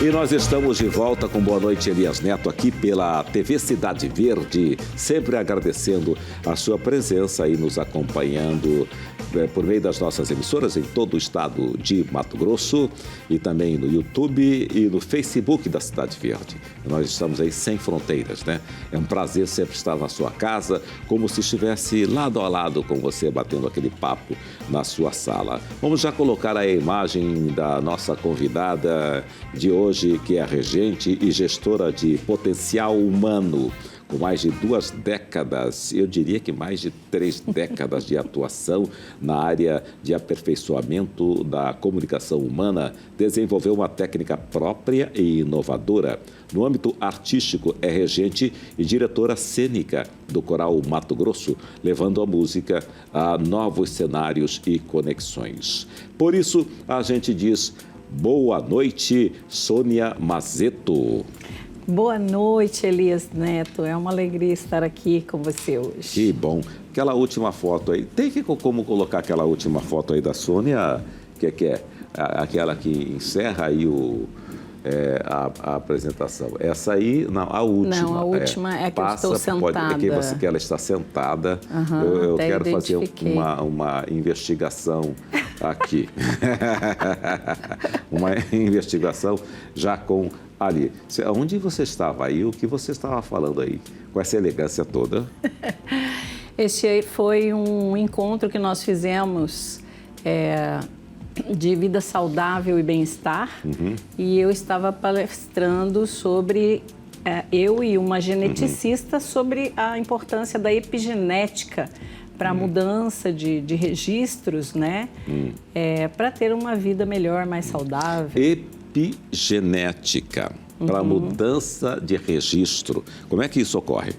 E nós estamos de volta com Boa Noite, Elias Neto, aqui pela TV Cidade Verde, sempre agradecendo a sua presença e nos acompanhando por meio das nossas emissoras em todo o estado de Mato Grosso e também no YouTube e no Facebook da Cidade Verde. Nós estamos aí sem fronteiras, né? É um prazer sempre estar na sua casa, como se estivesse lado a lado com você, batendo aquele papo na sua sala. Vamos já colocar a imagem da nossa convidada de hoje, que é a regente e gestora de potencial humano, com mais de 2 décadas, eu diria que mais de 3 décadas de atuação na área de aperfeiçoamento da comunicação humana, desenvolveu uma técnica própria e inovadora. No âmbito artístico, é regente e diretora cênica do Coral Mato Grosso, levando a música a novos cenários e conexões. Por isso, a gente diz boa noite, Sônia Mazeto. Boa noite, Elias Neto. É uma alegria estar aqui com você hoje. Que bom. Aquela última foto aí, tem como colocar aquela última foto aí da Sônia, que é aquela que encerra aí a apresentação. Essa aí, não, a última. Não, a última é que eu estou sentada. Que ela está sentada. Eu quero fazer uma investigação aqui. Uma investigação já com ali. Onde você estava aí? O que você estava falando aí? Com essa elegância toda? Este foi um encontro que nós fizemos de vida saudável e bem-estar. E eu estava palestrando sobre, eu e uma geneticista, sobre a importância da epigenética para a mudança de registros, né? Para ter uma vida melhor, mais saudável. Epigenética, para mudança de registro. Como é que isso ocorre?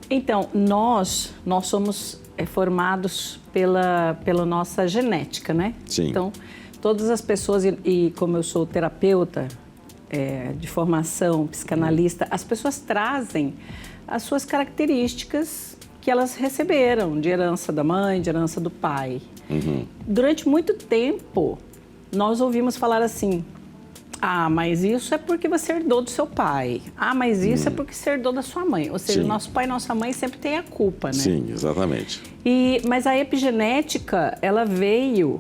Então, nós somos formados pela nossa genética, né? Sim. Então, todas as pessoas, e como eu sou terapeuta de formação, psicanalista, as pessoas trazem as suas características que elas receberam de herança da mãe, de herança do pai. Durante muito tempo, nós ouvimos falar assim: ah, mas isso é porque você herdou do seu pai. Ah, mas isso é porque você herdou da sua mãe. Ou seja, nosso pai e nossa mãe sempre têm a culpa, né? Sim, exatamente. Mas a epigenética, ela veio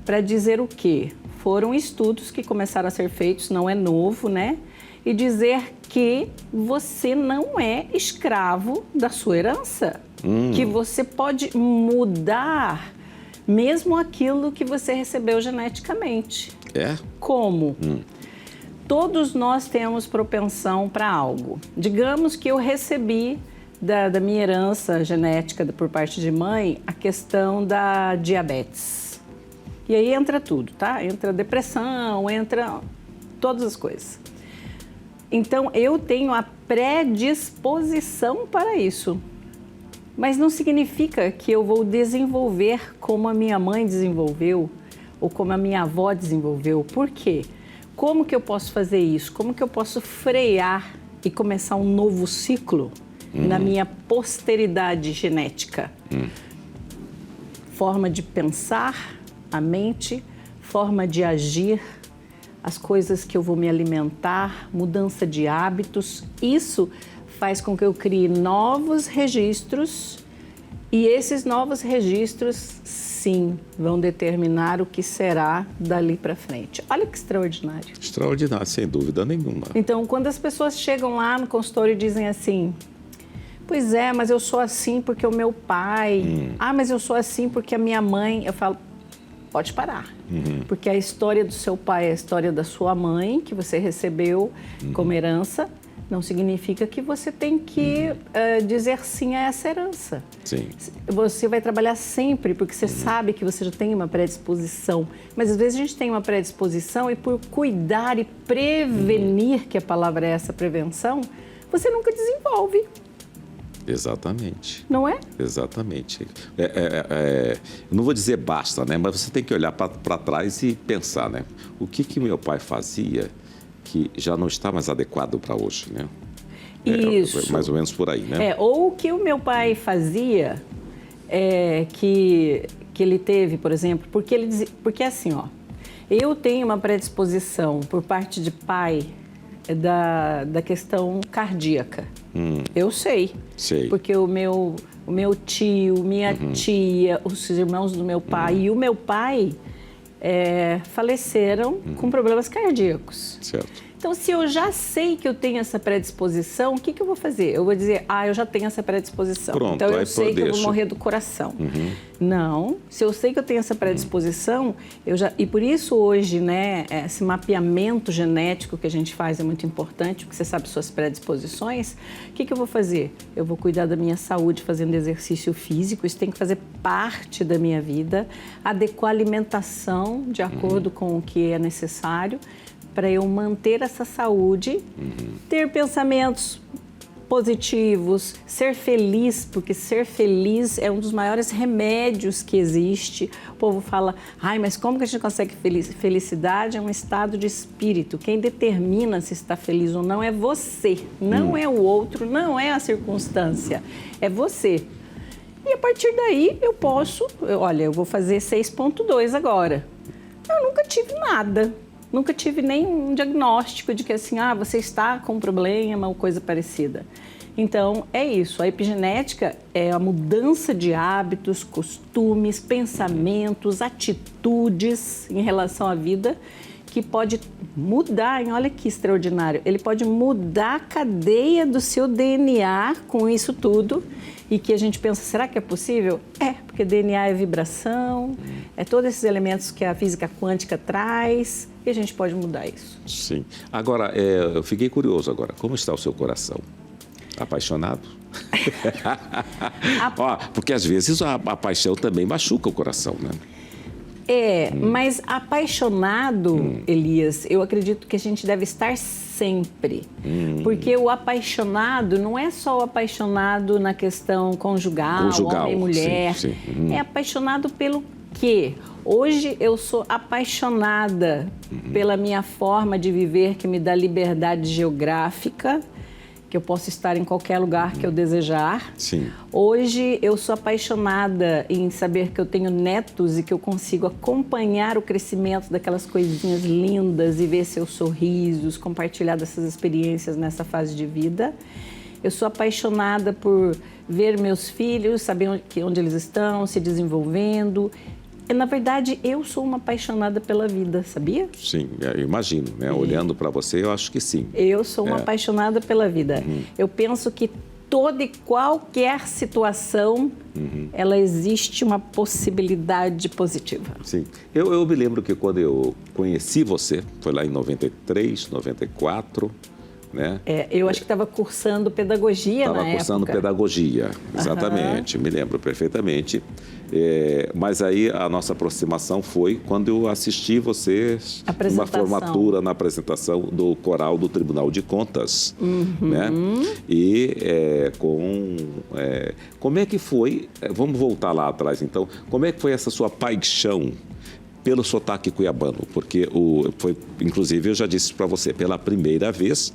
para dizer o quê? Foram estudos que começaram a ser feitos, não é novo, né? E dizer que você não é escravo da sua herança. Que você pode mudar mesmo aquilo que você recebeu geneticamente. É? Como? Todos nós temos propensão para algo. Digamos que eu recebi da minha herança genética por parte de mãe a questão da diabetes. E aí entra tudo, tá? Entra depressão, entra todas as coisas. Então, eu tenho a predisposição para isso. Mas não significa que eu vou desenvolver como a minha mãe desenvolveu ou como a minha avó desenvolveu. Por quê? Como que eu posso fazer isso? Como que eu posso frear e começar um novo ciclo na minha posteridade genética? Forma de pensar, a mente, forma de agir, as coisas que eu vou me alimentar, mudança de hábitos. Isso faz com que eu crie novos registros e esses novos registros, sim, vão determinar o que será dali para frente. Olha que extraordinário. Extraordinário, sem dúvida nenhuma. Então, quando as pessoas chegam lá no consultório e dizem assim: pois é, mas eu sou assim porque o meu pai, mas eu sou assim porque a minha mãe, eu falo, pode parar. Porque a história do seu pai é a história da sua mãe, que você recebeu como herança, não significa que você tem que dizer sim a essa herança. Sim. Você vai trabalhar sempre, porque você sabe que você já tem uma predisposição. Mas às vezes a gente tem uma predisposição e por cuidar e prevenir, que a palavra é essa, prevenção, você nunca desenvolve. Exatamente. Não é? Exatamente. Eu não vou dizer basta, né? Mas você tem que olhar para trás e pensar, né? O que meu pai fazia que já não está mais adequado para hoje, né? Isso. Mais ou menos por aí, né? Ou o que o meu pai fazia, que ele teve, por exemplo, porque assim, ó, Eu tenho uma predisposição por parte de pai da questão cardíaca. Eu sei. Porque o meu tio, minha tia, os irmãos do meu pai e o meu pai faleceram com problemas cardíacos. Certo. Então, se eu já sei que eu tenho essa predisposição, o que eu vou fazer? Eu vou dizer, eu já tenho essa predisposição. Pronto, então, eu sei que eu vou morrer do coração. Não, se eu sei que eu tenho essa predisposição, e por isso hoje, né, esse mapeamento genético que a gente faz é muito importante, porque você sabe suas predisposições. O que eu vou fazer? Eu vou cuidar da minha saúde fazendo exercício físico, isso tem que fazer parte da minha vida, adequar a alimentação de acordo com o que é necessário, para eu manter essa saúde, ter pensamentos positivos, ser feliz, porque ser feliz é um dos maiores remédios que existe. O povo fala, mas como que a gente consegue felicidade? É um estado de espírito. Quem determina se está feliz ou não é você, não é o outro, não é a circunstância, é você. E a partir daí eu posso, eu vou fazer 6.2 agora. Eu nunca tive nada. Nunca tive nenhum diagnóstico de que assim, você está com um problema ou coisa parecida. Então, é isso. A epigenética é a mudança de hábitos, costumes, pensamentos, atitudes em relação à vida que pode mudar, olha que extraordinário, ele pode mudar a cadeia do seu DNA com isso tudo e que a gente pensa, será que é possível? Porque DNA é vibração, é todos esses elementos que a física quântica traz e a gente pode mudar isso. Sim. Agora, eu fiquei curioso agora, como está o seu coração? Apaixonado? Porque às vezes a paixão também machuca o coração, né? Mas apaixonado, Elias, eu acredito que a gente deve estar sempre. Porque o apaixonado não é só o apaixonado na questão conjugal homem e mulher. Sim. É apaixonado pelo quê? Hoje eu sou apaixonada pela minha forma de viver, que me dá liberdade geográfica, que eu posso estar em qualquer lugar que eu desejar. Sim. Hoje eu sou apaixonada em saber que eu tenho netos e que eu consigo acompanhar o crescimento daquelas coisinhas lindas e ver seus sorrisos, compartilhar dessas experiências nessa fase de vida. Eu sou apaixonada por ver meus filhos, saber onde eles estão, se desenvolvendo. Na verdade, eu sou uma apaixonada pela vida, sabia? Sim, eu imagino, né? Olhando para você, eu acho que sim. Eu sou uma apaixonada pela vida. Eu penso que toda e qualquer situação, ela existe uma possibilidade positiva. Sim. Eu me lembro que quando eu conheci você, foi lá em 93, 94... né? Eu acho que estava cursando pedagogia na época. Estava cursando pedagogia, exatamente, me lembro perfeitamente. Mas aí a nossa aproximação foi quando eu assisti você numa formatura, na apresentação do coral do Tribunal de Contas, né? E como é que foi, vamos voltar lá atrás então, como é que foi essa sua paixão pelo sotaque cuiabano? Porque inclusive eu já disse para você, pela primeira vez.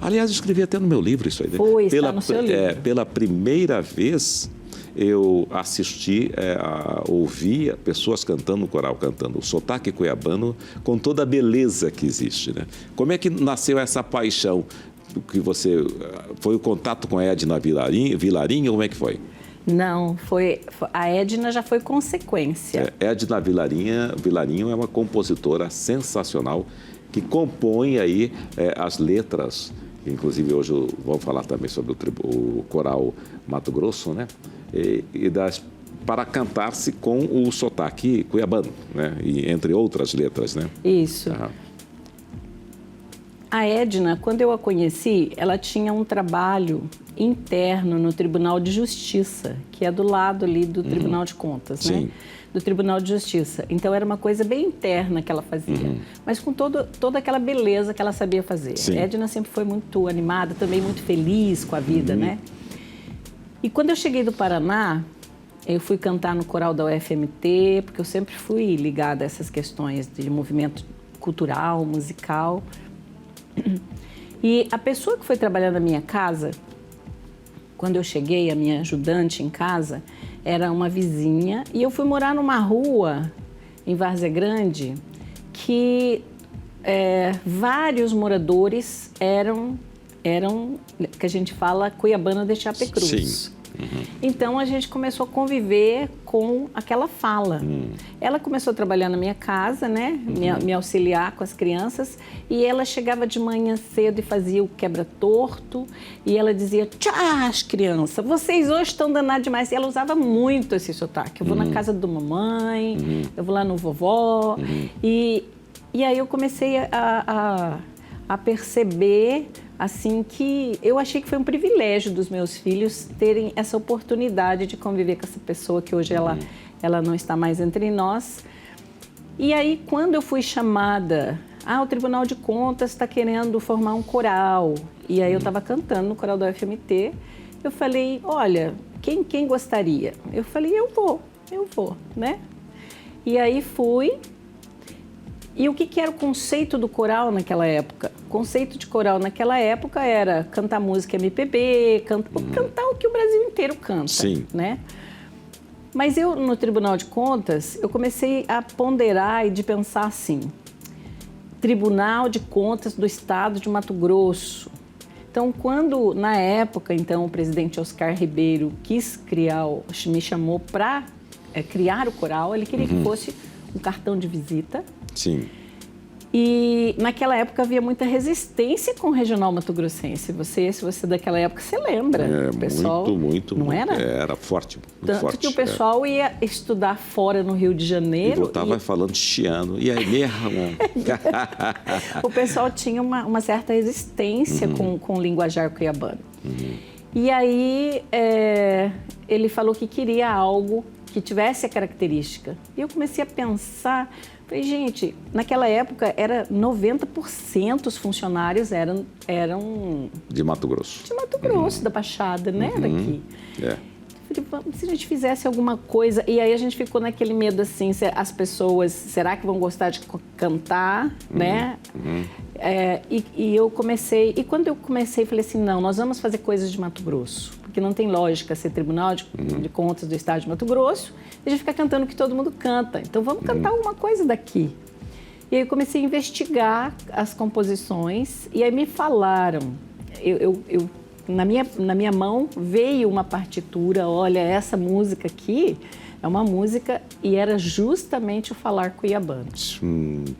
Aliás, eu escrevi até no meu livro isso aí. Está no seu livro. Pela primeira vez, eu assisti, ouvia pessoas cantando no coral, cantando o sotaque cuiabano com toda a beleza que existe, né? Como é que nasceu essa paixão? Foi o contato com a Edna Vilarinho, como é que foi? Não, a Edna já foi consequência. Edna Vilarinho é uma compositora sensacional que compõe aí as letras. Inclusive, hoje vamos falar também sobre o coral Mato Grosso, né? Para cantar-se com o sotaque cuiabano, né? E entre outras letras, né? Isso. A Edna, quando eu a conheci, ela tinha um trabalho interno no Tribunal de Justiça, que é do lado ali do Tribunal de Contas, né? Sim. Do Tribunal de Justiça. Então, era uma coisa bem interna que ela fazia, mas com toda aquela beleza que ela sabia fazer. Sim. A Edna sempre foi muito animada, também muito feliz com a vida, né? E quando eu cheguei do Paraná, eu fui cantar no coral da UFMT, porque eu sempre fui ligada a essas questões de movimento cultural, musical. E a pessoa que foi trabalhar na minha casa, quando eu cheguei, a minha ajudante em casa, era uma vizinha, e eu fui morar numa rua em Várzea Grande que vários moradores eram, que a gente fala, cuiabano de Chapecruz. Sim. Então, a gente começou a conviver com aquela fala. Ela começou a trabalhar na minha casa, né? Me auxiliar com as crianças. E ela chegava de manhã cedo e fazia o quebra-torto. E ela dizia, tchau, crianças, vocês hoje estão danados demais. E ela usava muito esse sotaque. Eu vou na casa da mamãe, eu vou lá no vovó. E aí eu comecei a perceber... assim que eu achei que foi um privilégio dos meus filhos terem essa oportunidade de conviver com essa pessoa que hoje ela não está mais entre nós. E aí, quando eu fui chamada, o Tribunal de Contas está querendo formar um coral. E aí eu estava cantando no coral da UFMT. Eu falei, olha, quem gostaria? Eu falei, eu vou, né? E aí fui. E o que era o conceito do coral naquela época? O conceito de coral naquela época era cantar música MPB, cantar o que o Brasil inteiro canta, Sim. né? Mas eu, no Tribunal de Contas, eu comecei a ponderar e de pensar assim, Tribunal de Contas do Estado de Mato Grosso. Então, quando, na época, então, o presidente Oscar Ribeiro me chamou para criar o coral, ele queria que fosse um cartão de visita. Sim. E naquela época havia muita resistência com o regional mato-grossense. Se você daquela época, você lembra? O pessoal, muito. Não era? Era forte, muito Tanto forte. que o pessoal ia estudar fora no Rio de Janeiro. E voltava falando chiano. E aí mesmo? O pessoal tinha uma certa resistência com o linguajar cuiabano. E aí ele falou que queria algo que tivesse a característica. E eu comecei a pensar, falei, gente, naquela época 90% dos funcionários eram de Mato Grosso. De Mato Grosso, da Baixada, né? Daqui. Eu falei, se a gente fizesse alguma coisa... E aí a gente ficou naquele medo assim, as pessoas, será que vão gostar de cantar, né? E eu comecei... E quando eu comecei, falei assim, não, nós vamos fazer coisas de Mato Grosso. Porque não tem lógica ser Tribunal de Contas do Estado de Mato Grosso e a gente ficar cantando o que todo mundo canta. Então, vamos cantar alguma coisa daqui. E aí eu comecei a investigar as composições e aí me falaram... Na minha mão veio uma partitura, olha, essa música aqui é uma música e era justamente o falar cuiabano.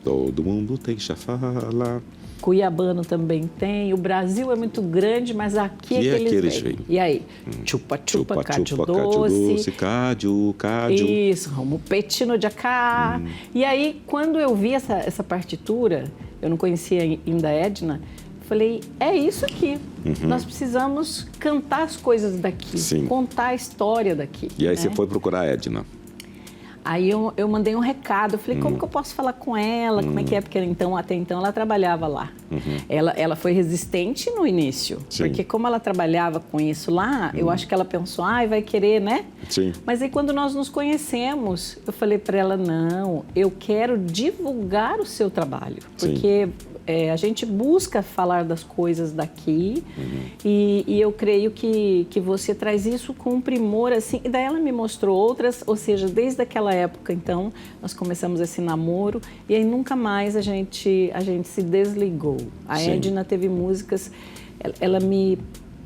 Todo mundo tem que falar. Cuiabano também tem, o Brasil é muito grande, mas aqui é que eles vêm. E aí? Chupa-chupa, cádio doce. Cádio. Isso, Romo Petino de Acá. E aí, quando eu vi essa partitura, eu não conhecia ainda a Edna, falei, é isso aqui. Nós precisamos cantar as coisas daqui, contar a história daqui. E aí você foi procurar a Edna? Aí eu mandei um recado, eu falei, como que eu posso falar com ela, como é que é? Porque até então ela trabalhava lá. Ela foi resistente no início, porque como ela trabalhava com isso lá, eu acho que ela pensou, vai querer, né? Sim. Mas aí quando nós nos conhecemos, eu falei para ela, não, eu quero divulgar o seu trabalho, porque... a gente busca falar das coisas daqui e eu creio que você traz isso com um primor, assim. E daí ela me mostrou outras, ou seja, desde aquela época, então, nós começamos esse namoro e aí nunca mais a gente se desligou. A Edna teve músicas,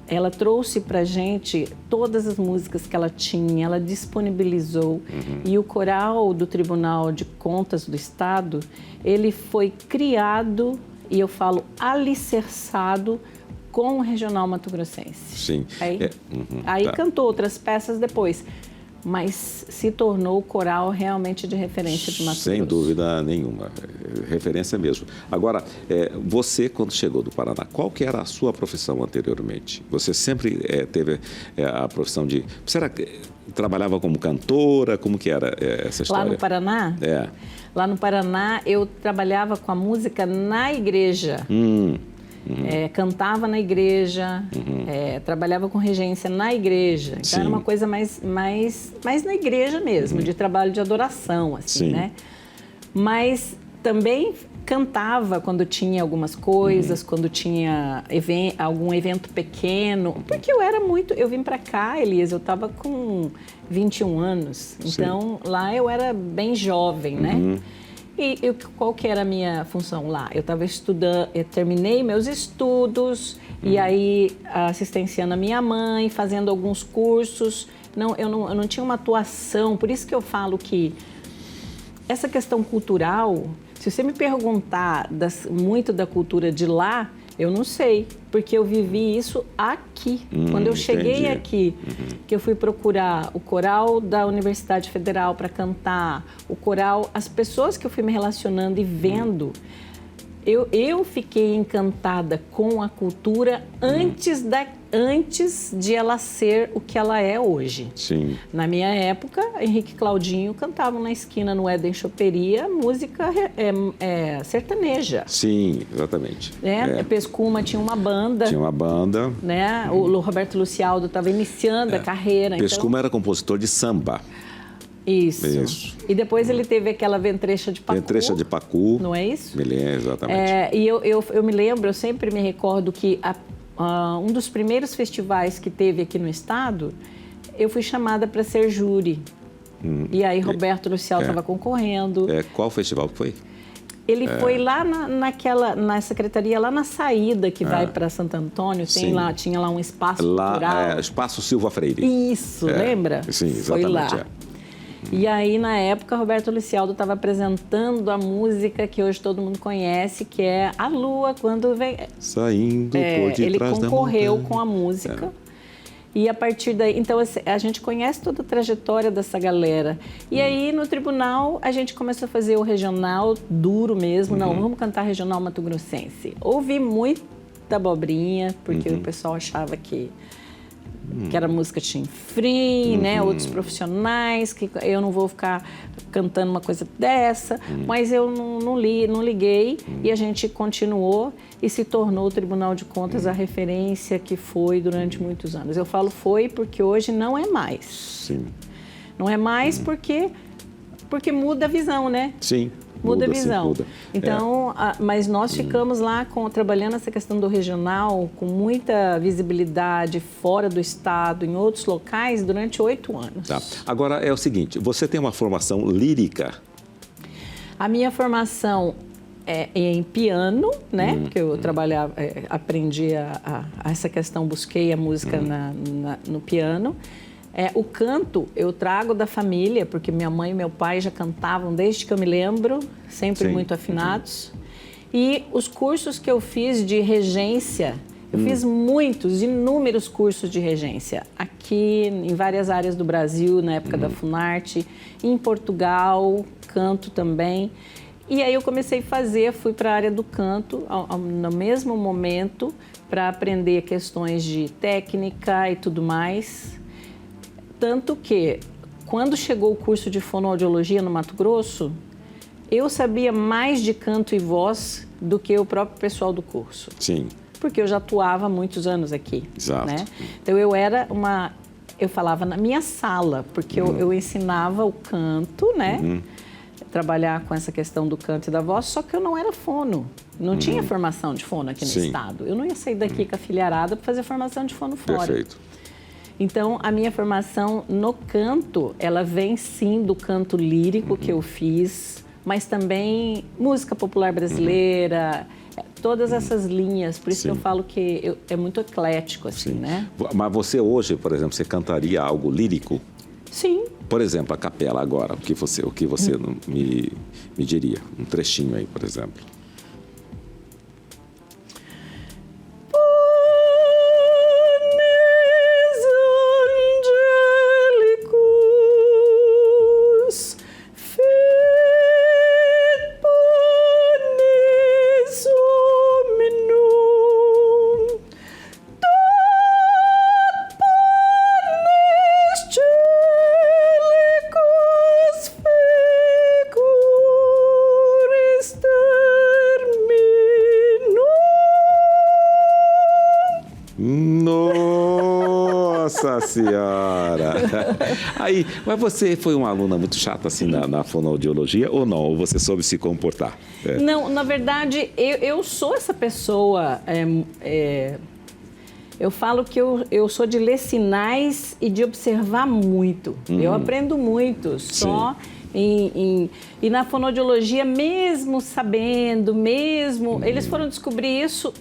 ela trouxe pra gente todas as músicas que ela tinha, ela disponibilizou. E o coral do Tribunal de Contas do Estado, ele foi criado, e eu falo alicerçado, com o Regional Mato-Grossense. Sim. Aí cantou outras peças depois, mas se tornou o coral realmente de referência de Mato Grosso. Sem dúvida nenhuma, referência mesmo. Agora, você quando chegou do Paraná, qual que era a sua profissão anteriormente? Você sempre teve a profissão de... Será que trabalhava como cantora? Como que era essa história? Lá no Paraná? Lá no Paraná eu trabalhava com a música na igreja. Cantava na igreja, trabalhava com regência na igreja. Então era uma coisa mais na igreja mesmo, de trabalho de adoração, assim, né? Mas também cantava quando tinha algumas coisas, quando tinha algum evento pequeno. Porque eu vim para cá, Elias, eu estava com 21 anos. Então lá eu era bem jovem, né? Qual que era a minha função lá? Eu estava estudando, eu terminei meus estudos, e aí assistenciando a minha mãe, fazendo alguns cursos. Eu não tinha uma atuação, por isso que eu falo que essa questão cultural, se você me perguntar muito da cultura de lá, eu não sei, porque eu vivi isso aqui. Quando eu cheguei aqui, que eu fui procurar o coral da Universidade Federal para cantar, o coral, as pessoas que eu fui me relacionando e vendo, eu fiquei encantada com a cultura antes de ela ser o que ela é hoje. Sim. Na minha época, Henrique e Claudinho cantavam na esquina no Éden Choperia música sertaneja. Sim, exatamente. Pescuma tinha uma banda. Tinha uma banda. Né? O Roberto Lucialdo estava iniciando a carreira. Pescuma era compositor de samba. Isso. E depois ele teve aquela Ventrecha de Pacu. Ventrecha de Pacu. Não é isso? Me lembro, exatamente. E eu me lembro, eu sempre me recordo que um dos primeiros festivais que teve aqui no estado, eu fui chamada para ser júri. E aí Roberto Lucialdo estava concorrendo. Qual festival que foi? Ele foi lá na secretaria, lá na saída que vai para Santo Antônio, tinha lá um espaço cultural. Espaço Silva Freire. Isso, lembra? Sim, exatamente. Foi lá. E aí, na época, Roberto Lucialdo estava apresentando a música que hoje todo mundo conhece, que é A Lua Quando Vem... Saindo por detrás ele da concorreu montanha. com a música. E a partir daí... Então, a gente conhece toda a trajetória dessa galera. E aí, no tribunal, a gente começou a fazer o regional duro mesmo. Não, vamos cantar regional mato-grossense. Ouvi muita abobrinha, porque o pessoal achava que era música chinfrim, né? Outros profissionais, que eu não vou ficar cantando uma coisa dessa. Mas eu não liguei e a gente continuou e se tornou o Tribunal de Contas a referência que foi durante muitos anos. Eu falo foi porque hoje não é mais. Sim. Não é mais porque muda a visão, né? Sim. Muda a visão. Sim, muda. Então, mas nós ficamos lá trabalhando essa questão do regional com muita visibilidade fora do estado, em outros locais, durante 8 anos. Tá. Agora é o seguinte, você tem uma formação lírica? A minha formação é em piano, né? Porque eu trabalhava, aprendi essa questão, busquei a música no piano. O canto eu trago da família, porque minha mãe e meu pai já cantavam desde que eu me lembro, sempre muito afinados. E os cursos que eu fiz de regência, eu fiz inúmeros cursos de regência, aqui em várias áreas do Brasil, na época da Funarte, em Portugal, canto também. E aí eu comecei a fazer, fui para a área do canto no mesmo momento, para aprender questões de técnica e tudo mais. Tanto que, quando chegou o curso de fonoaudiologia no Mato Grosso, eu sabia mais de canto e voz do que o próprio pessoal do curso. Sim. Porque eu já atuava há muitos anos aqui. Exato. Né? Então, eu falava na minha sala, porque eu ensinava o canto, né? Trabalhar com essa questão do canto e da voz, só que eu não era fono. Não tinha formação de fono aqui no estado. Eu não ia sair daqui com a filharada para fazer formação de fono fora. Perfeito. Então, a minha formação no canto, ela vem sim do canto lírico que eu fiz, mas também música popular brasileira, todas essas linhas. Por isso que eu falo que é muito eclético, assim, né? Mas você hoje, por exemplo, você cantaria algo lírico? Sim. Por exemplo, a capela agora, o que você me diria? Um trechinho aí, por exemplo. Nossa Senhora! Aí, mas você foi uma aluna muito chata assim na fonoaudiologia ou não? Ou você soube se comportar? Não, na verdade, eu sou essa pessoa. Eu falo que eu sou de ler sinais e de observar muito. Eu aprendo muito, só E na fonoaudiologia, mesmo sabendo, eles foram descobrir isso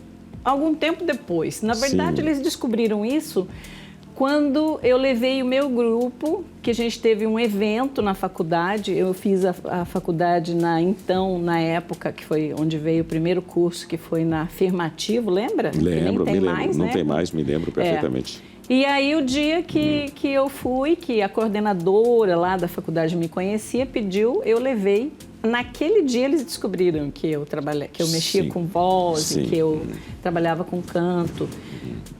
algum tempo depois. Na verdade, eles descobriram isso quando eu levei o meu grupo, que a gente teve um evento na faculdade. Eu fiz a faculdade na época, que foi onde veio o primeiro curso, que foi na Afirmativo, lembra? Lembro, me lembro. Mais, não né? tem mais, me lembro perfeitamente. E aí, o dia que eu fui, que a coordenadora lá da faculdade me conhecia, pediu, eu levei. Naquele dia, eles descobriram que eu mexia com voz, que eu trabalhava com canto.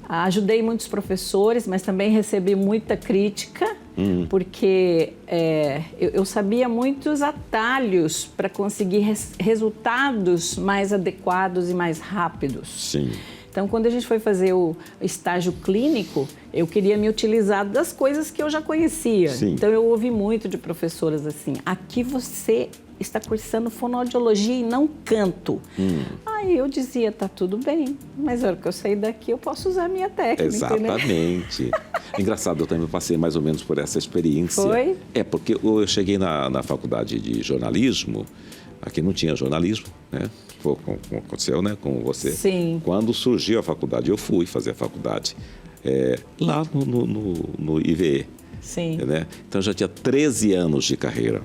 Ajudei muitos professores, mas também recebi muita crítica, porque eu sabia muitos atalhos para conseguir resultados mais adequados e mais rápidos. Sim. Então, quando a gente foi fazer o estágio clínico, eu queria me utilizar das coisas que eu já conhecia. Sim. Então, eu ouvi muito de professoras assim, aqui você está cursando fonoaudiologia e não canto. Aí eu dizia, tá tudo bem, mas na hora que eu sair daqui eu posso usar a minha técnica. Exatamente. Engraçado, eu também passei mais ou menos por essa experiência. Foi? Porque eu cheguei na faculdade de jornalismo, aqui não tinha jornalismo, né? Aconteceu, né, com você. Sim. Quando surgiu a faculdade, eu fui fazer a faculdade lá no IVE. Sim. Né? Então, eu já tinha 13 anos de carreira.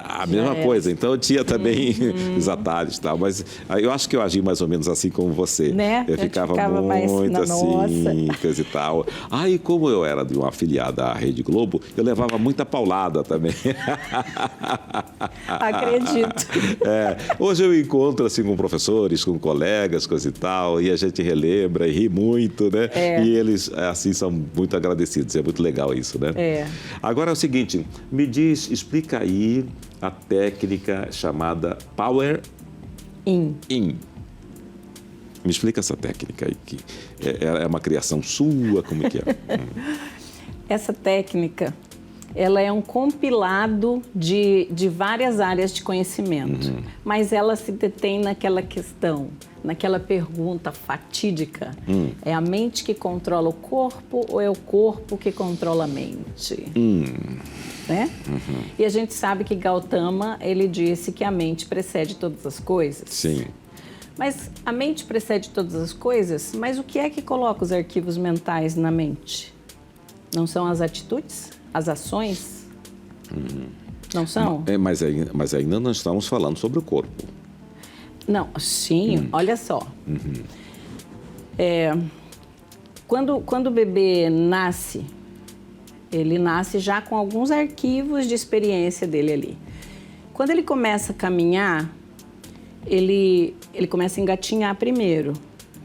A mesma coisa, então eu tinha também os atalhos e tal, mas eu acho que eu agi mais ou menos assim como você. Né? Eu ficava mais muito assim, nossa. coisa e tal. E como eu era de uma afiliada à Rede Globo, eu levava muita paulada também. Acredito. Hoje eu encontro assim com professores, com colegas, coisa e tal, e a gente relembra e ri muito, né? E eles assim são muito agradecidos, é muito legal isso, né? Agora é o seguinte, explica aí a técnica chamada Power In. Me explica essa técnica aí, que é uma criação sua, como é que é? Essa técnica, ela é um compilado de várias áreas de conhecimento, mas ela se detém naquela questão, naquela pergunta fatídica. É a mente que controla o corpo ou é o corpo que controla a mente? Né? E a gente sabe que Gautama, ele disse que a mente precede todas as coisas. Sim. Mas a mente precede todas as coisas, mas o que é que coloca os arquivos mentais na mente? Não são as atitudes? As ações? Não são? Mas ainda não estamos falando sobre o corpo. Não, sim, olha só. Quando o bebê nasce, ele nasce já com alguns arquivos de experiência dele ali. Quando ele começa a caminhar, ele começa a engatinhar primeiro,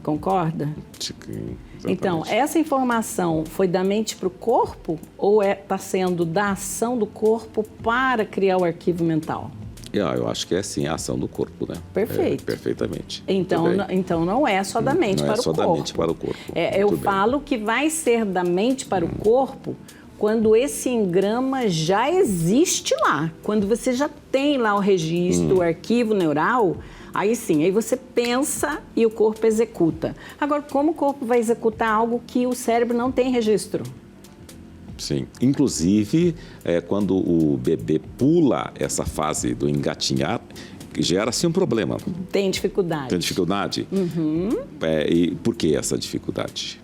concorda? Sim, então, essa informação foi da mente para o corpo ou está sendo da ação do corpo para criar o arquivo mental? Eu acho que é sim a ação do corpo, né? Perfeito. Perfeitamente. Então não é só da mente para o corpo. Não é só da mente para o corpo. Eu falo que vai ser da mente para o corpo quando esse engrama já existe lá. Quando você já tem lá o registro, o arquivo neural, aí sim, aí você pensa e o corpo executa. Agora, como o corpo vai executar algo que o cérebro não tem registro? Sim. Inclusive, quando o bebê pula essa fase do engatinhar, gera-se um problema. Tem dificuldade. Tem dificuldade? E por que essa dificuldade?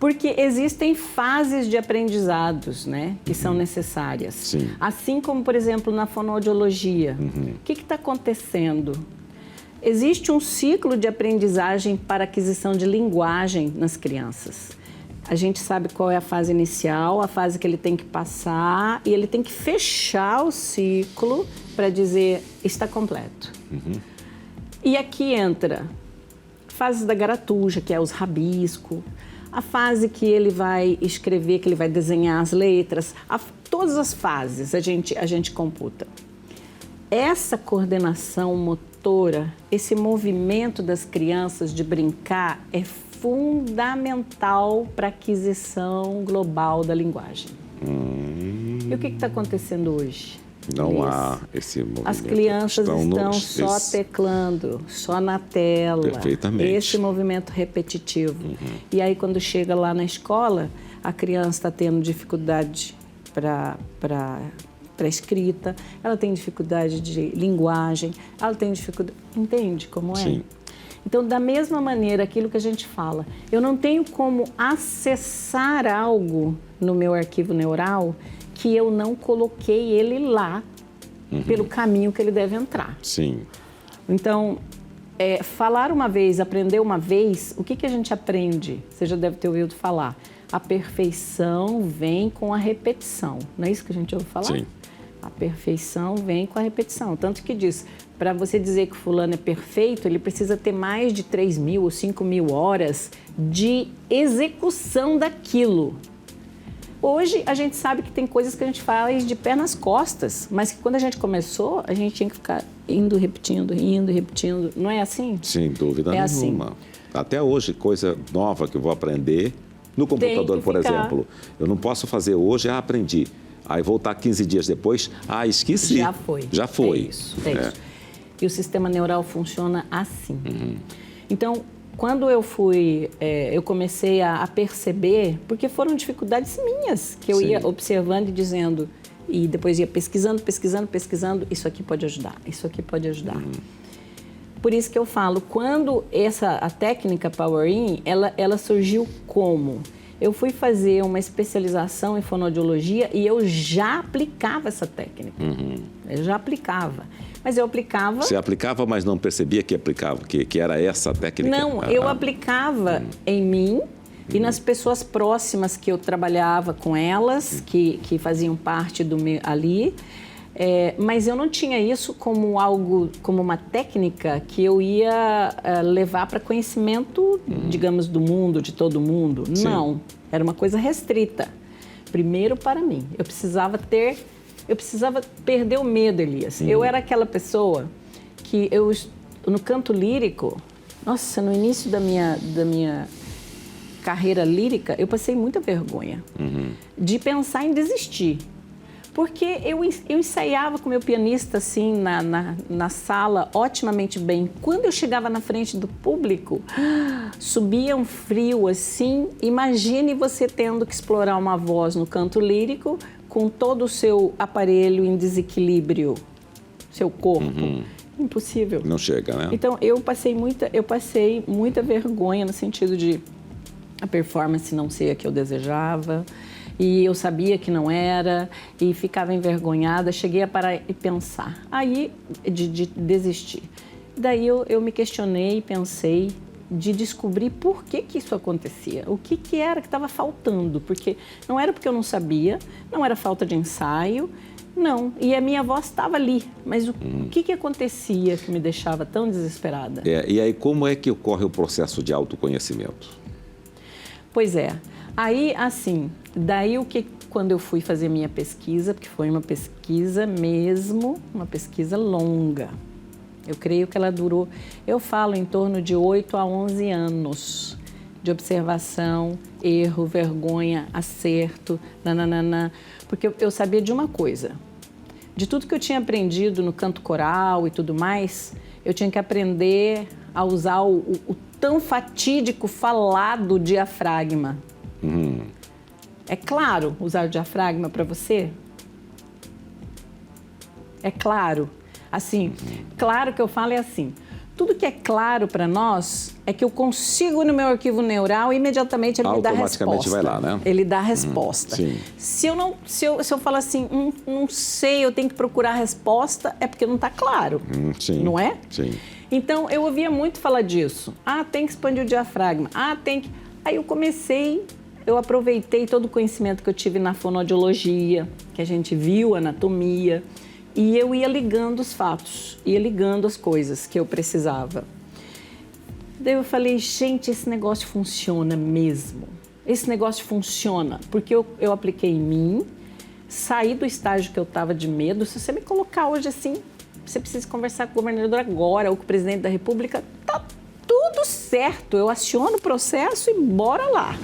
Porque existem fases de aprendizados, né, que são necessárias. Sim. Assim como, por exemplo, na fonoaudiologia. O que está acontecendo? Existe um ciclo de aprendizagem para aquisição de linguagem nas crianças. A gente sabe qual é a fase inicial, a fase que ele tem que passar, e ele tem que fechar o ciclo para dizer, está completo. E aqui entra fases da garatuja, que é os rabiscos, a fase que ele vai escrever, que ele vai desenhar as letras, todas as fases a gente computa. Essa coordenação motora, esse movimento das crianças de brincar é fundamental para a aquisição global da linguagem. E o que está acontecendo hoje? Não há esse movimento. As crianças estão só teclando, só na tela. Perfeitamente. Esse movimento repetitivo. E aí, quando chega lá na escola, a criança está tendo dificuldade para para escrita, ela tem dificuldade de linguagem, ela tem dificuldade... Entende como é? Sim. Então, da mesma maneira, aquilo que a gente fala, eu não tenho como acessar algo no meu arquivo neural que eu não coloquei ele lá pelo caminho que ele deve entrar. Sim. Então, falar uma vez, aprender uma vez, o que a gente aprende? Você já deve ter ouvido falar. A perfeição vem com a repetição. Não é isso que a gente ouve falar? Sim. A perfeição vem com a repetição. Tanto que diz, para você dizer que fulano é perfeito, ele precisa ter mais de 3.000 ou 5.000 horas de execução daquilo. Hoje, a gente sabe que tem coisas que a gente faz de pé nas costas, mas que quando a gente começou, a gente tinha que ficar indo, repetindo. Não é assim? Sem dúvida nenhuma. Assim. Até hoje, coisa nova que eu vou aprender no computador, por exemplo. Eu não posso fazer hoje, aprendi. Aí voltar 15 dias depois, esqueci. Já foi. Já foi. É isso. E o sistema neural funciona assim. Então, quando eu eu comecei a perceber, porque foram dificuldades minhas, que eu ia observando e dizendo, e depois ia pesquisando, isso aqui pode ajudar, isso aqui pode ajudar. Por isso que eu falo, quando a técnica Power In, ela surgiu como? Eu fui fazer uma especialização em fonoaudiologia e eu já aplicava essa técnica. Eu já aplicava. Mas eu aplicava... Você aplicava, mas não percebia que aplicava, que era essa a técnica? Não, eu aplicava em mim e nas pessoas próximas que eu trabalhava com elas, que faziam parte do meu ali. Mas eu não tinha isso como algo, como uma técnica que eu ia levar para conhecimento, digamos, do mundo, de todo mundo. Sim. Não, era uma coisa restrita. Primeiro para mim, eu precisava perder o medo, Elias. Eu era aquela pessoa que no canto lírico, nossa, no início da minha carreira lírica, eu passei muita vergonha de pensar em desistir. Porque eu ensaiava com o meu pianista, assim, na sala, otimamente bem. Quando eu chegava na frente do público, subia um frio, assim. Imagine você tendo que explorar uma voz no canto lírico com todo o seu aparelho em desequilíbrio, seu corpo. Impossível. Não chega, né? Então, eu passei muita vergonha no sentido de a performance não ser a que eu desejava. E eu sabia que não era, e ficava envergonhada, cheguei a parar e pensar. Aí, de desistir. Daí eu me questionei e pensei de descobrir por que isso acontecia. O que era que estava faltando. Porque não era porque eu não sabia, não era falta de ensaio, não. E a minha voz estava ali. Mas o que acontecia que me deixava tão desesperada? E aí, como é que ocorre o processo de autoconhecimento? Pois é. Aí, assim, quando eu fui fazer minha pesquisa, porque foi uma pesquisa mesmo, uma pesquisa longa. Eu creio que ela durou, eu falo, em torno de 8 a 11 anos de observação, erro, vergonha, acerto, nananana. Porque eu sabia de uma coisa, de tudo que eu tinha aprendido no canto coral e tudo mais, eu tinha que aprender a usar o tão fatídico falado diafragma. É claro usar o diafragma para você? É claro. Assim, claro que eu falo é assim. Tudo que é claro para nós é que eu consigo no meu arquivo neural e imediatamente ele me dá a resposta. Automaticamente vai lá, né? Ele dá a resposta. Sim. Se eu falar assim, não sei, eu tenho que procurar a resposta, é porque não está claro. Sim. Não é? Sim. Então, eu ouvia muito falar disso. Tem que expandir o diafragma. Tem que... Aí eu aproveitei todo o conhecimento que eu tive na fonoaudiologia, que a gente viu, anatomia, e eu ia ligando os fatos, ia ligando as coisas que eu precisava. Daí eu falei, gente, esse negócio funciona mesmo. Esse negócio funciona, porque eu apliquei em mim, saí do estágio que eu estava de medo. Se você me colocar hoje assim, você precisa conversar com o governador agora ou com o presidente da República, tá tudo certo. Eu aciono o processo e bora lá.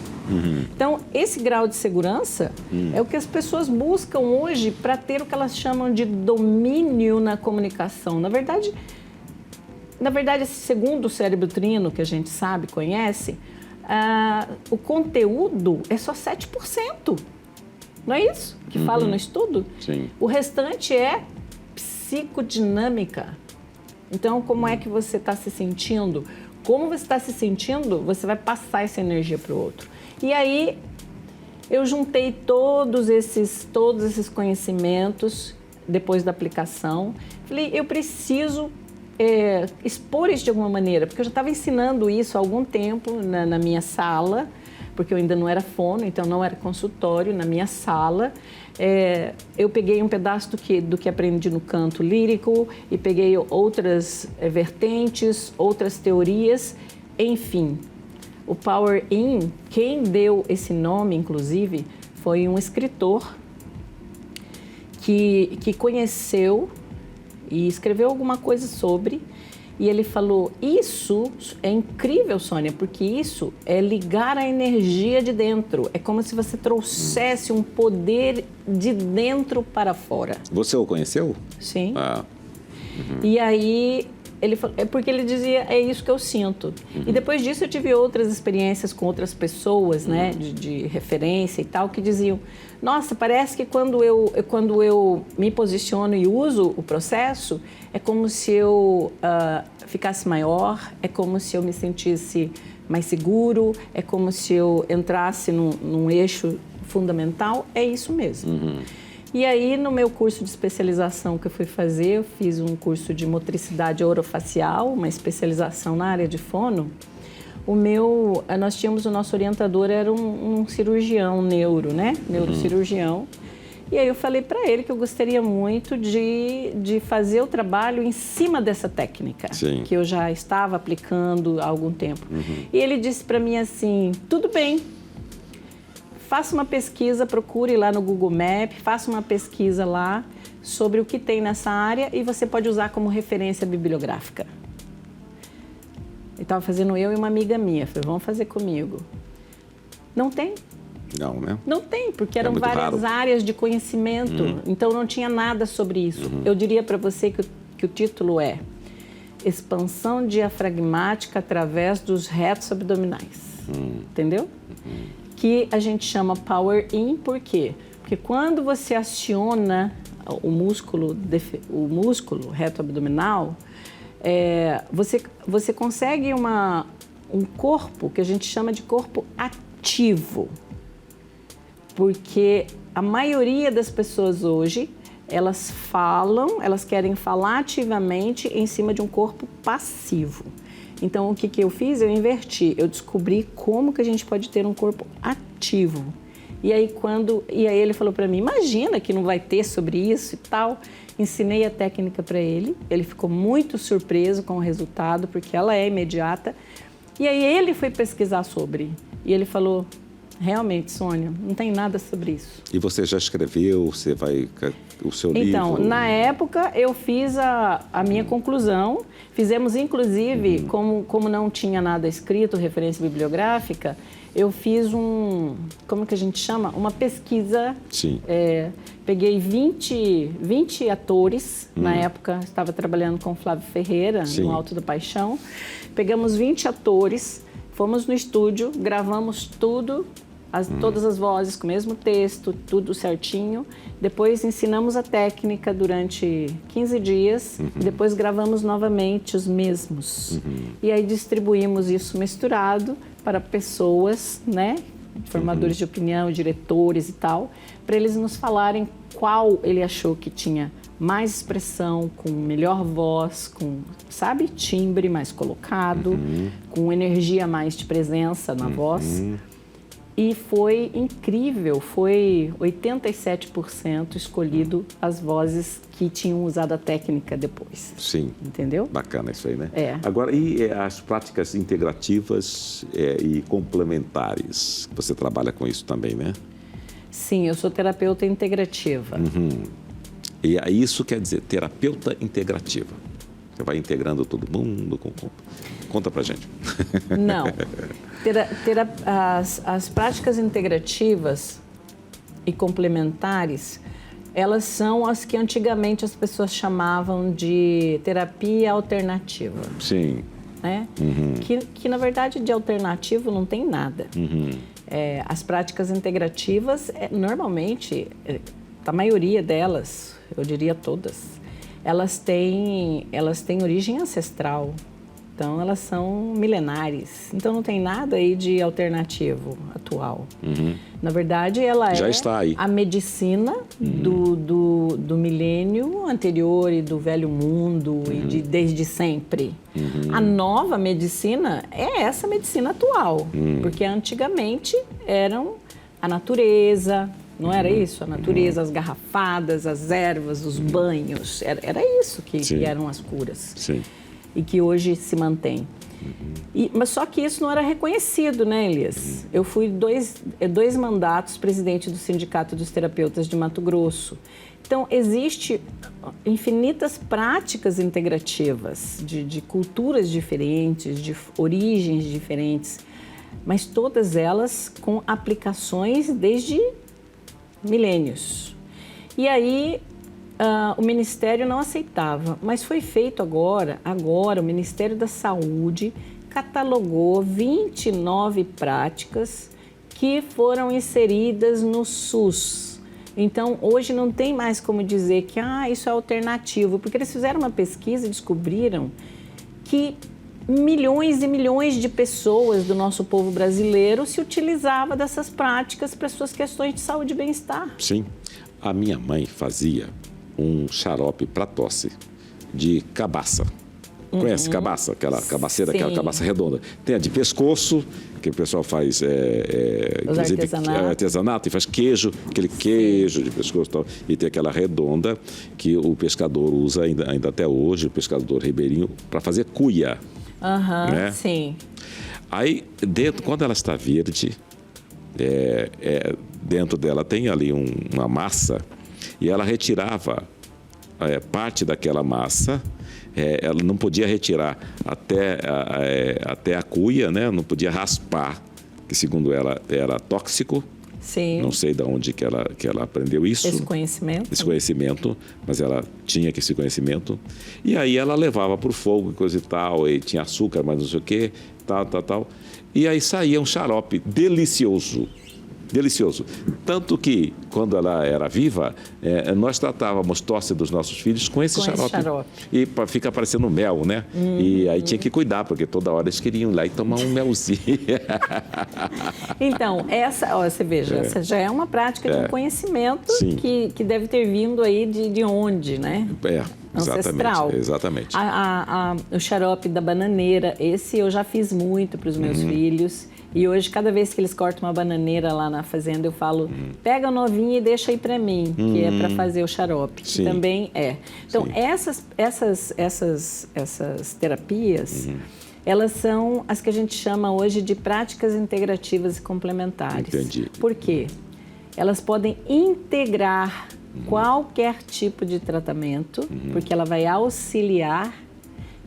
Então, esse grau de segurança é o que as pessoas buscam hoje para ter o que elas chamam de domínio na comunicação. Na verdade, segundo o cérebro trino, que a gente sabe, conhece, o conteúdo é só 7%. Não é isso que fala no estudo? Sim. O restante é psicodinâmica. Então, como é que você está se sentindo? Como você está se sentindo, você vai passar essa energia para o outro. E aí, eu juntei todos esses conhecimentos depois da aplicação. Falei, eu preciso expor isso de alguma maneira, porque eu já estava ensinando isso há algum tempo na minha sala, porque eu ainda não era fono, então não era consultório, na minha sala. Eu peguei um pedaço do que aprendi no canto lírico e peguei outras vertentes, outras teorias, enfim. O Power In, quem deu esse nome, inclusive, foi um escritor que conheceu e escreveu alguma coisa sobre. E ele falou, isso é incrível, Sônia, porque isso é ligar a energia de dentro. É como se você trouxesse um poder de dentro para fora. Você o conheceu? Sim. Ah. E aí, ele falou, porque ele dizia, é isso que eu sinto. E depois disso eu tive outras experiências com outras pessoas, né, de referência e tal, que diziam, nossa, parece que quando eu me posiciono e uso o processo, é como se eu ficasse maior, é como se eu me sentisse mais seguro, é como se eu entrasse num eixo fundamental, é isso mesmo. E aí, no meu curso de especialização que eu fui fazer, eu fiz um curso de motricidade orofacial, uma especialização na área de fono. Nós tínhamos o nosso orientador, era um cirurgião neuro, né? Neurocirurgião. E aí eu falei para ele que eu gostaria muito de fazer o trabalho em cima dessa técnica, Sim. que eu já estava aplicando há algum tempo. E ele disse para mim assim, tudo bem, faça uma pesquisa, procure lá no Google Maps, faça uma pesquisa lá sobre o que tem nessa área e você pode usar como referência bibliográfica. Ele estava fazendo eu e uma amiga minha, falei, vamos fazer comigo. Não tem? Não, né? Não tem, porque eram muito várias raro. áreas de conhecimento, então não tinha nada sobre isso. Eu diria para você que o título é Expansão diafragmática através dos retos abdominais. Entendeu? Que a gente chama Power In, por quê? Porque quando você aciona o músculo reto abdominal, você consegue um corpo que a gente chama de corpo ativo. Porque a maioria das pessoas hoje, elas querem falar ativamente em cima de um corpo passivo. Então, o que eu fiz? Eu inverti. Eu descobri como que a gente pode ter um corpo ativo. E aí ele falou para mim, imagina que não vai ter sobre isso e tal. Ensinei a técnica para ele. Ele ficou muito surpreso com o resultado, porque ela é imediata. E aí ele foi pesquisar sobre. E ele falou, realmente, Sônia, não tem nada sobre isso. E você já escreveu, o seu livro? Então, na época, eu fiz a minha conclusão. Fizemos, inclusive, como não tinha nada escrito, referência bibliográfica, eu fiz como que a gente chama? Uma pesquisa. Sim. Peguei 20 atores, na época estava trabalhando com o Flávio Ferreira, Sim. no Alto da Paixão. Pegamos 20 atores, fomos no estúdio, gravamos tudo, todas as vozes com o mesmo texto, tudo certinho. Depois ensinamos a técnica durante 15 dias, depois gravamos novamente os mesmos. E aí distribuímos isso misturado para pessoas, né? Formadores de opinião, diretores e tal, para eles nos falarem qual ele achou que tinha mais expressão, com melhor voz, com, sabe, timbre mais colocado, com energia mais de presença na voz. E foi incrível, foi 87% escolhido as vozes que tinham usado a técnica depois. Sim. Entendeu? Bacana isso aí, né? Agora, e as práticas integrativas e complementares? Você trabalha com isso também, né? Sim, eu sou terapeuta integrativa. E isso quer dizer terapeuta integrativa. Você vai integrando todo mundo. Conta pra gente. Não. As práticas integrativas e complementares, elas são as que antigamente as pessoas chamavam de terapia alternativa. Sim. Né? Que na verdade de alternativo não tem nada. As práticas integrativas, normalmente, a maioria delas, eu diria todas, elas têm origem ancestral. Então, elas são milenares. Então, não tem nada aí de alternativo atual. Na verdade, ela já está aí. A medicina do milênio anterior e do velho mundo e desde sempre. A nova medicina é essa medicina atual. Porque antigamente eram a natureza, não era isso? A natureza, as garrafadas, as ervas, os banhos. Era isso que eram as curas. Sim. E que hoje se mantém. Mas só que isso não era reconhecido, né, Elias? Eu fui dois mandatos presidente do Sindicato dos Terapeutas de Mato Grosso. Então, existe infinitas práticas integrativas de culturas diferentes, de origens diferentes, mas todas elas com aplicações desde milênios. E aí, o Ministério não aceitava, mas foi feito agora o Ministério da Saúde catalogou 29 práticas que foram inseridas no SUS. Então, hoje não tem mais como dizer que isso é alternativo, porque eles fizeram uma pesquisa e descobriram que milhões e milhões de pessoas do nosso povo brasileiro se utilizava dessas práticas para suas questões de saúde e bem-estar. Sim. A minha mãe fazia um xarope para tosse de cabaça. Conhece cabaça? Aquela cabaceira, aquela cabaça redonda. Tem a de pescoço, que o pessoal faz artesanato e faz queijo, aquele queijo de pescoço e tal. E tem aquela redonda que o pescador usa ainda até hoje, o pescador ribeirinho, para fazer cuia. Né? Sim. Aí, quando ela está verde, dentro dela tem ali uma massa. E ela retirava parte daquela massa, ela não podia retirar até a cuia, né? Não podia raspar, que segundo ela era tóxico. Sim. Não sei de onde que ela aprendeu isso. Esse conhecimento, mas ela tinha esse conhecimento. E aí ela levava para o fogo, coisa e tal, e tinha açúcar, mas não sei o quê, tal. E aí saía um xarope delicioso. Delicioso. Tanto que, quando ela era viva, nós tratávamos tosse dos nossos filhos com esse xarope. E fica parecendo mel, né? E aí tinha que cuidar, porque toda hora eles queriam ir lá e tomar um melzinho. Então, você veja, essa já é uma prática de um conhecimento que deve ter vindo aí de onde, né? Ancestral. Exatamente. O xarope da bananeira, esse eu já fiz muito para os meus filhos. E hoje, cada vez que eles cortam uma bananeira lá na fazenda, eu falo, pega a novinha e deixa aí para mim, que é para fazer o xarope, que também é. Então, essas terapias, elas são as que a gente chama hoje de práticas integrativas e complementares. Entendi. Por quê? Elas podem integrar qualquer tipo de tratamento, porque ela vai auxiliar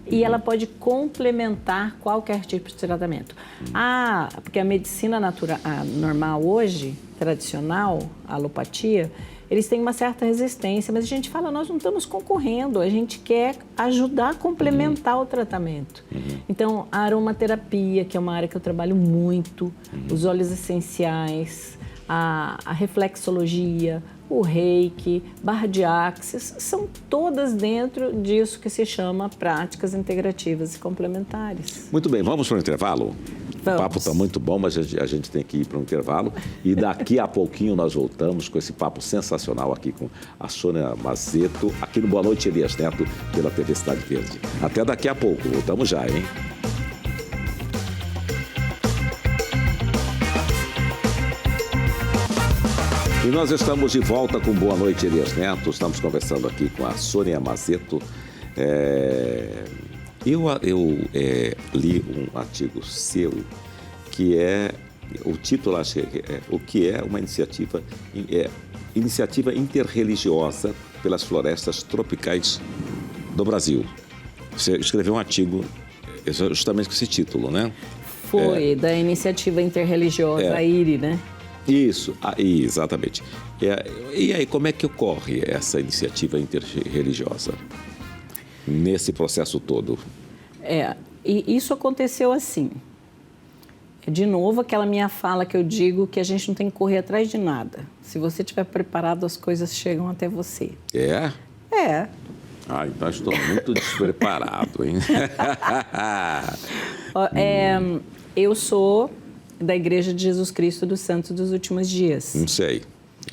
e ela pode complementar qualquer tipo de tratamento. Porque a medicina normal hoje, tradicional, a alopatia, eles têm uma certa resistência, mas a gente fala, nós não estamos concorrendo, a gente quer ajudar a complementar o tratamento. Então, a aromaterapia, que é uma área que eu trabalho muito, os óleos essenciais, a reflexologia, o reiki, barra de axis, são todas dentro disso que se chama práticas integrativas e complementares. Muito bem, vamos para o intervalo? Vamos. O papo está muito bom, mas a gente tem que ir para um intervalo. E daqui a pouquinho nós voltamos com esse papo sensacional aqui com a Sônia Mazeto, aqui no Boa Noite, Elias Neto, pela TV Cidade Verde. Até daqui a pouco, voltamos já, hein? E nós estamos de volta com Boa Noite, Elias Neto. Estamos conversando aqui com a Sônia Mazeto. Eu li um artigo seu que o título acho que o que é uma iniciativa interreligiosa pelas florestas tropicais do Brasil. Você escreveu um artigo justamente com esse título, né? Foi, da iniciativa interreligiosa, a IRI, né? Isso, exatamente. E aí, como é que ocorre essa iniciativa interreligiosa nesse processo todo? E isso aconteceu assim. de novo, aquela minha fala que eu digo que a gente não tem que correr atrás de nada. Se você estiver preparado, as coisas chegam até você. É? É. Ah, então estou muito despreparado, hein? Eu sou da Igreja de Jesus Cristo dos Santos dos Últimos Dias. Não sei.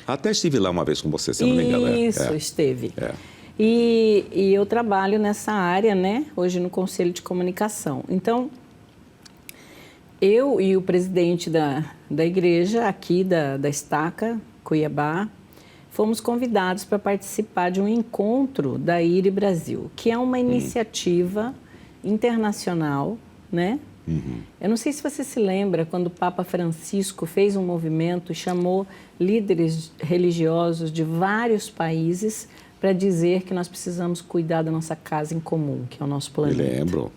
Até estive lá uma vez com você, se não me engano. Isso, esteve. É. E eu trabalho nessa área, né? Hoje no Conselho de Comunicação. Então, eu e o presidente da igreja aqui da Estaca, Cuiabá, fomos convidados para participar de um encontro da IRI Brasil, que é uma iniciativa internacional, né? Eu não sei se você se lembra quando o Papa Francisco fez um movimento e chamou líderes religiosos de vários países para dizer que nós precisamos cuidar da nossa casa em comum, que é o nosso planeta. Me lembro.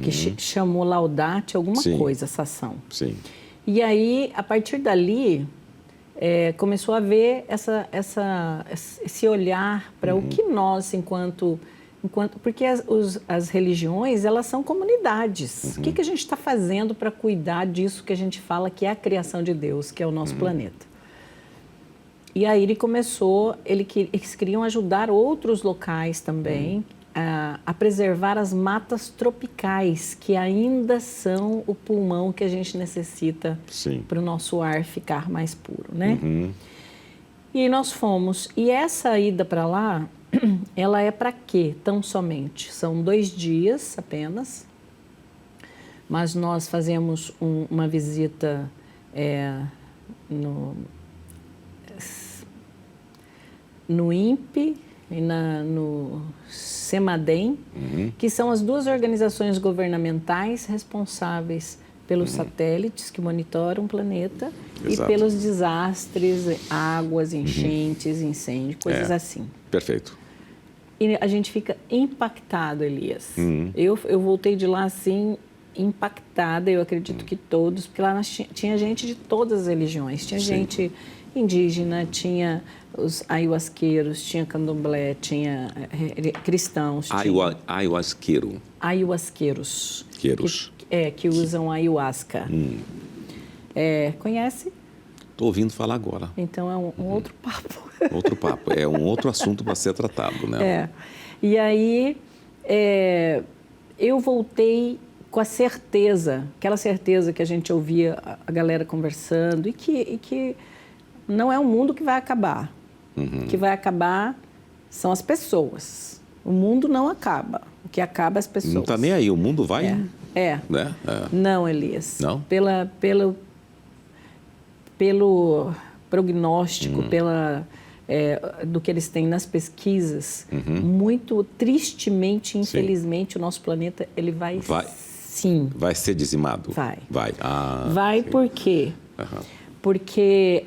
Que chamou Laudate alguma Sim. coisa, essa ação. Sim. E aí, a partir dali, começou a haver esse olhar para o que nós, enquanto porque as religiões, elas são comunidades. O que a gente está fazendo para cuidar disso que a gente fala que é a criação de Deus, que é o nosso planeta? E aí eles queriam ajudar outros locais também a preservar as matas tropicais, que ainda são o pulmão que a gente necessita para o nosso ar ficar mais puro, né? E aí nós fomos. E essa ida para lá, ela é para quê, tão somente? São 2 dias apenas, mas nós fazemos uma visita no INPE e no CEMADEM, que são as 2 organizações governamentais responsáveis pelos satélites que monitoram o planeta. Exato. E pelos desastres, águas, enchentes, incêndios, coisas assim. Perfeito. E a gente fica impactado, Elias. Eu voltei de lá assim, impactada, eu acredito que todos, porque lá tinha gente de todas as religiões, tinha gente indígena, tinha os ayahuasqueiros, tinha candomblé, tinha cristãos. Ayahuasqueiro. Ayahuasqueiros. Que usam ayahuasca. Conhece? Estou ouvindo falar agora. Então é um outro papo. Outro papo, é um outro assunto para ser tratado, né? E aí eu voltei com a certeza, aquela certeza que a gente ouvia a galera conversando e que não é um mundo que vai acabar. O que vai acabar são as pessoas. O mundo não acaba. O que acaba é as pessoas. Não está nem aí, o mundo vai... Né? Não, Elias. Não? Pelo prognóstico, do que eles têm nas pesquisas, muito tristemente, infelizmente, o nosso planeta ele vai sim. Vai ser dizimado? Vai. Vai por quê? Porque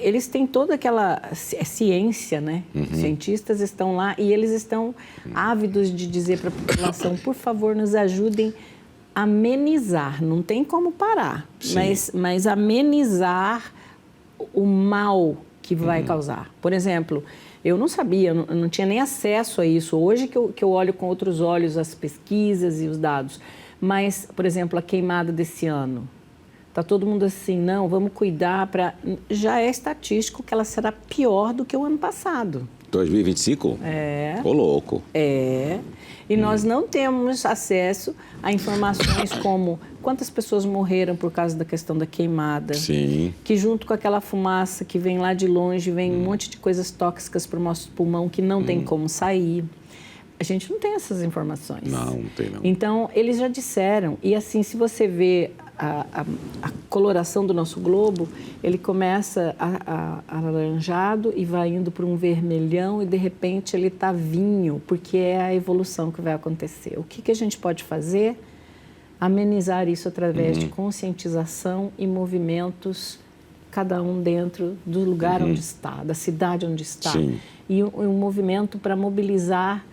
eles têm toda aquela ciência, né? Os cientistas estão lá e eles estão ávidos de dizer para a população, por favor, nos ajudem a amenizar. Não tem como parar, mas amenizar o mal que vai causar. Por exemplo, eu não sabia, eu não tinha nem acesso a isso. Hoje que eu olho com outros olhos as pesquisas e os dados. Mas, por exemplo, a queimada desse ano. Está todo mundo assim, não, vamos cuidar para... Já é estatístico que ela será pior do que o ano passado. 2025? Ô, louco. E nós não temos acesso a informações como quantas pessoas morreram por causa da questão da queimada. Sim. Que junto com aquela fumaça que vem lá de longe, vem um monte de coisas tóxicas para o nosso pulmão que não tem como sair. A gente não tem essas informações. Não tem não. Então, eles já disseram. E assim, se você vê a coloração do nosso globo, ele começa alaranjado e vai indo para um vermelhão e, de repente, ele está vinho, porque é a evolução que vai acontecer. O que a gente pode fazer? Amenizar isso através de conscientização e movimentos, cada um dentro do lugar onde está, da cidade onde está. Sim. E um movimento para mobilizar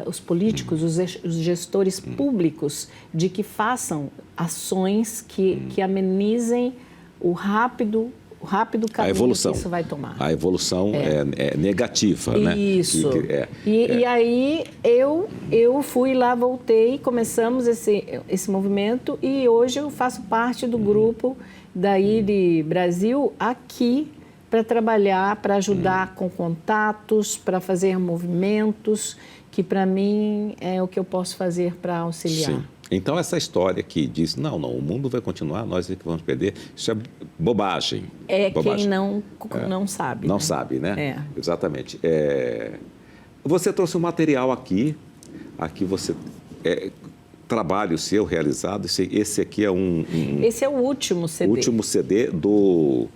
os políticos, os gestores públicos, de que façam ações que amenizem o rápido rápido caminho que isso vai tomar. A evolução é negativa, né? Isso. E aí eu fui lá, voltei, começamos esse movimento e hoje eu faço parte do grupo daí de Brasil aqui para trabalhar, para ajudar com contatos, para fazer movimentos, que para mim é o que eu posso fazer para auxiliar. Sim. Então, essa história que diz, não, o mundo vai continuar, nós é que vamos perder, isso é bobagem. Quem não sabe. Não né? sabe, né? Exatamente. Você trouxe um material aqui você... trabalho seu realizado, esse aqui é Esse é o último CD. O último CD do...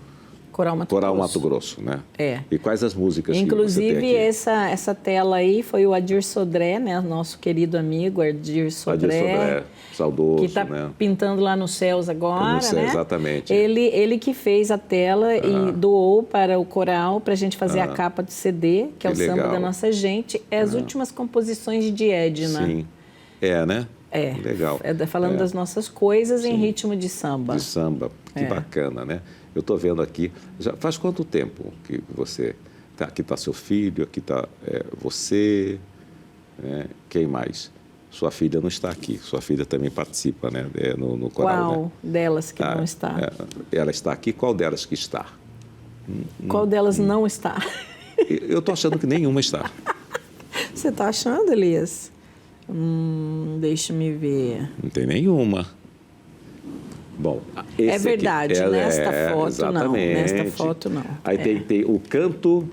Coral Mato Grosso, né? É. E quais as músicas Inclusive, que você tem aqui? essa tela aí foi o Adir Sodré, né? Nosso querido amigo Adir Sodré. Saudoso, que está pintando lá nos céus agora, no céu, né? Exatamente. Ele que fez a tela e doou para o coral para a gente fazer a capa do CD, que é o legal. Samba da Nossa Gente. É as últimas composições de Edna. Sim. Né? Legal. Falando das nossas coisas em ritmo de samba. De samba. Que bacana, né? Eu estou vendo aqui. Já faz quanto tempo que você... Aqui está seu filho, aqui está você. Quem mais? Sua filha não está aqui. Sua filha também participa, né? No coral. Qual né? delas que não está? Ela está aqui. Qual delas que está? Qual delas não está? Eu estou achando que nenhuma está. Você está achando, Elias? Deixa-me ver. Não tem nenhuma. Bom, é verdade, aqui, nesta foto exatamente. não. Nesta foto não. Aí tem o canto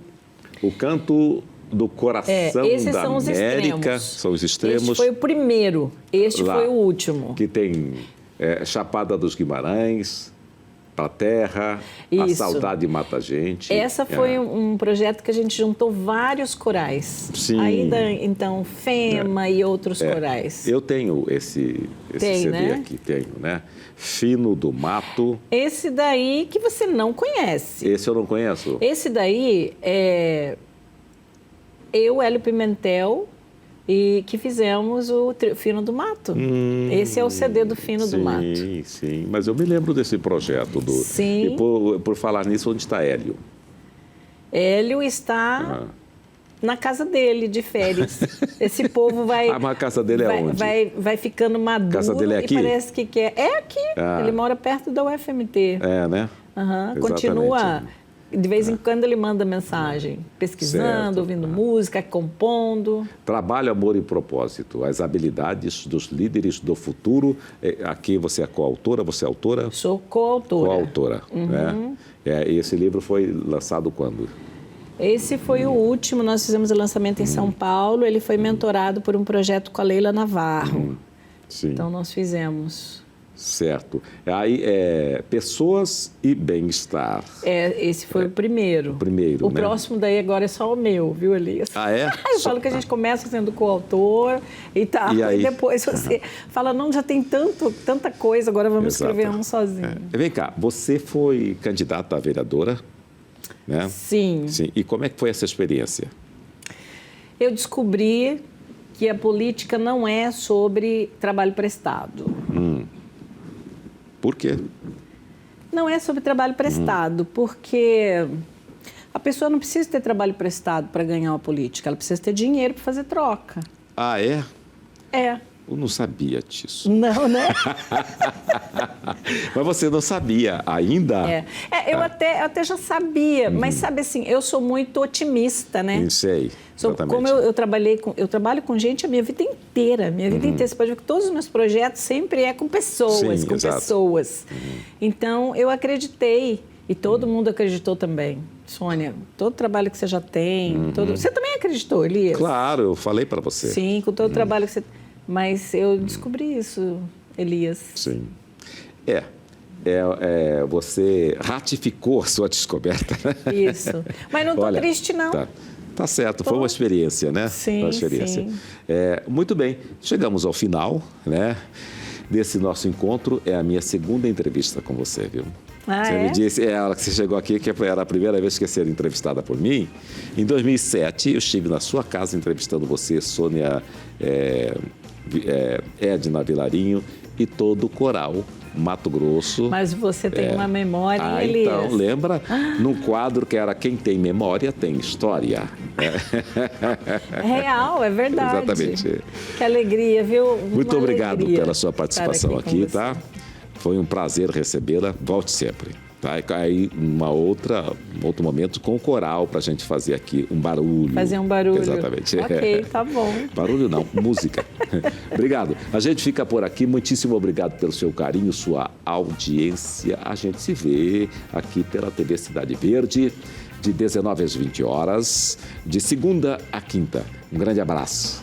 do coração da são América. São os extremos. Este foi o primeiro, foi o último. Que tem Chapada dos Guimarães, Pra Terra, A Saudade Mata a Gente. Essa foi um projeto que a gente juntou vários corais. Sim. Ainda, então, FEMA e outros corais. Eu tenho esse CD né? aqui, tenho, né? Fino do Mato. Esse daí que você não conhece. Esse eu não conheço. Esse daí é eu, Hélio Pimentel, e que fizemos o Fino do Mato. Esse é o CD do Fino do Mato. Sim. Mas eu me lembro desse projeto. Sim. E por falar nisso, onde está Hélio? Hélio está na casa dele, de férias. Esse povo vai... mas a casa dele é onde? Vai ficando maduro. A casa dele é aqui? E parece que quer... É aqui. Ele mora perto da UFMT. Né? Continua... De vez em quando ele manda mensagem, pesquisando, ouvindo música, compondo. Trabalho, amor e propósito, as habilidades dos líderes do futuro. Aqui você é coautora, você é autora? Sou coautora. Coautora, né? Esse livro foi lançado quando? Esse foi o último, nós fizemos o lançamento em São Paulo, ele foi mentorado por um projeto com a Leila Navarro. Sim. Então nós fizemos... Certo. Aí, pessoas e bem-estar. Esse foi o primeiro. O primeiro, O próximo daí agora é só o meu, viu, Elias? Eu falo que a gente começa sendo coautor e tal, e depois você fala, não, já tem tanta coisa, agora vamos escrever um sozinho. Vem cá, você foi candidata a vereadora, né? Sim. E como é que foi essa experiência? Eu descobri que a política não é sobre trabalho prestado. Por quê? Não é sobre trabalho prestado, porque a pessoa não precisa ter trabalho prestado para ganhar uma política, ela precisa ter dinheiro para fazer troca. É? Eu não sabia disso. Não, né? Mas você não sabia ainda? Eu até já sabia, mas sabe assim, eu sou muito otimista, né? Sei, exatamente. Como eu trabalho com gente a minha vida inteira, Você pode ver que todos os meus projetos sempre é com pessoas, Sim, com exato. pessoas. Então, eu acreditei, e todo mundo acreditou também. Sônia, todo trabalho que você já tem, você também acreditou, Elias? Claro, eu falei para você. Sim, com todo o trabalho que você... Mas eu descobri isso, Elias. Sim. Você ratificou a sua descoberta. Isso. Mas não estou triste, não. Tá certo, foi uma experiência, né? Sim, uma experiência. sim. Muito bem, chegamos ao final, né, desse nosso encontro. É a minha segunda entrevista com você, viu? Você me disse, ela que você chegou aqui, que era a primeira vez que ia ser entrevistada por mim. Em 2007, eu estive na sua casa entrevistando você, Sônia Edna Vilarinho, e todo o coral Mato Grosso. Mas você tem uma memória, Elias. Então, lembra? Num quadro que era Quem Tem Memória Tem História. É real, é verdade. Exatamente. Que alegria, viu? Muito obrigado alegria pela sua participação aqui, tá? Foi um prazer recebê-la. Volte sempre. Tá? Aí, um outro momento com o coral para a gente fazer aqui um barulho. Fazer um barulho. Exatamente. Ok, tá bom. Barulho não, música. Obrigado. A gente fica por aqui. Muitíssimo obrigado pelo seu carinho, sua audiência. A gente se vê aqui pela TV Cidade Verde, de 19 às 20 horas, de segunda a quinta. Um grande abraço.